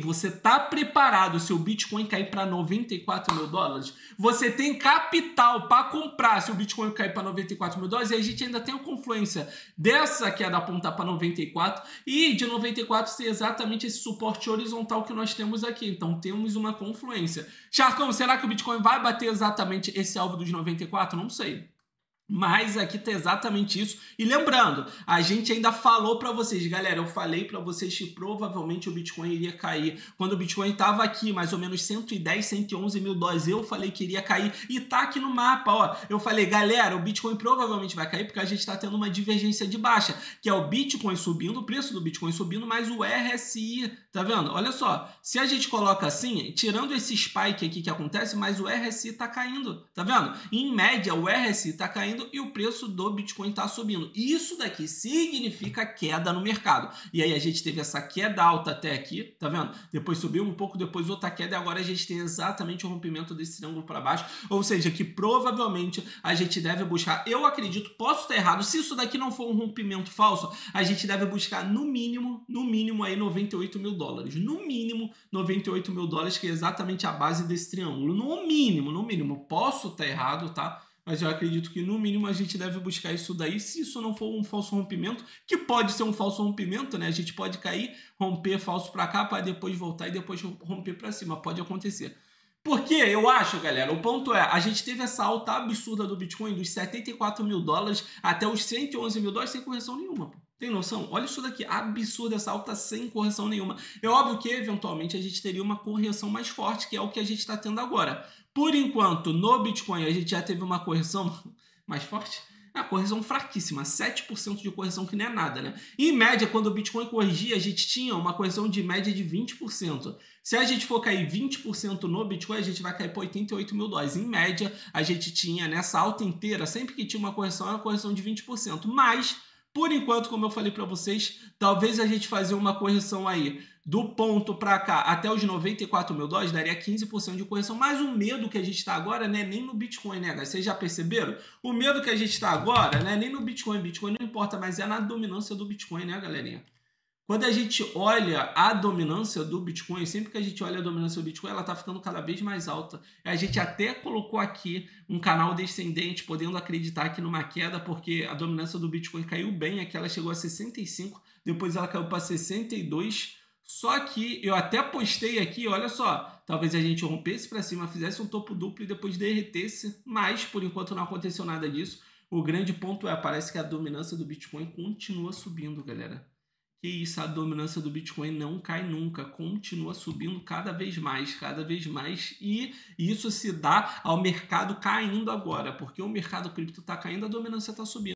Você está preparado se o Bitcoin cair para 94 mil dólares? Você tem capital para comprar se o Bitcoin cair para 94 mil dólares? E a gente ainda tem a confluência dessa queda apontar para 94 e de 94 ser exatamente esse suporte horizontal que nós temos aqui. Então temos uma confluência. Charcão, será que o Bitcoin vai bater exatamente esse alvo dos 94? Não sei. Mas aqui tá exatamente isso. E lembrando, a gente ainda falou para vocês, galera, eu falei para vocês que provavelmente o Bitcoin iria cair. Quando o Bitcoin estava aqui, mais ou menos 110, 111 mil dólares, eu falei que iria cair. E tá aqui no mapa, ó. Eu falei, galera, o Bitcoin provavelmente vai cair porque a gente está tendo uma divergência de baixa, que é o Bitcoin subindo, o preço do Bitcoin subindo, mais o RSI, tá vendo? Olha só, se a gente coloca assim, tirando esse spike aqui que acontece, mas o RSI tá caindo, tá vendo? Em média, o RSI tá caindo e o preço do Bitcoin está subindo. Isso daqui significa queda no mercado. E aí a gente teve essa queda alta até aqui, tá vendo? Depois subiu um pouco, depois outra queda e agora a gente tem exatamente o rompimento desse triângulo para baixo. Ou seja, que provavelmente a gente deve buscar, eu acredito, posso estar errado, se isso daqui não for um rompimento falso, a gente deve buscar no mínimo aí 98 mil dólares. No mínimo 98 mil dólares, que é exatamente a base desse triângulo. No mínimo. Posso estar errado, tá? Mas eu acredito que no mínimo a gente deve buscar isso daí, se isso não for um falso rompimento, que pode ser um falso rompimento, né? A gente pode cair, romper falso para cá, para depois voltar e depois romper para cima, pode acontecer. Porque eu acho, galera, o ponto é, a gente teve essa alta absurda do Bitcoin, dos 74 mil dólares até os 111 mil dólares sem correção nenhuma, pô. Tem noção? Olha isso daqui, absurda essa alta sem correção nenhuma. É óbvio que, eventualmente, a gente teria uma correção mais forte, que é o que a gente está tendo agora. Por enquanto, no Bitcoin, a gente já teve uma correção mais forte. A correção fraquíssima, 7% de correção, que não é nada, né? Em média, quando o Bitcoin corrigia, a gente tinha uma correção de média de 20%. Se a gente for cair 20% no Bitcoin, a gente vai cair para 88 mil dólares. Em média, a gente tinha nessa alta inteira, sempre que tinha uma correção, era uma correção de 20%. Mas, por enquanto, como eu falei para vocês, talvez a gente fazer uma correção aí do ponto para cá até os 94 mil dólares daria 15% de correção. Mas o medo que a gente está agora não é nem no Bitcoin, né, galera? Vocês já perceberam? O medo que a gente está agora não é nem no Bitcoin. Bitcoin não importa, mas é na dominância do Bitcoin, né, galerinha? Quando a gente olha a dominância do Bitcoin, sempre que a gente olha a dominância do Bitcoin, ela está ficando cada vez mais alta. A gente até colocou aqui um canal descendente, podendo acreditar aqui numa queda, porque a dominância do Bitcoin caiu bem, aqui ela chegou a 65, depois ela caiu para 62, só que eu até postei aqui, olha só, talvez a gente rompesse para cima, fizesse um topo duplo e depois derretesse, mas por enquanto não aconteceu nada disso. O grande ponto é, parece que a dominância do Bitcoin continua subindo, galera. Que isso, a dominância do Bitcoin não cai nunca, continua subindo cada vez mais, e isso se dá ao mercado caindo agora, porque o mercado cripto está caindo, a dominância está subindo.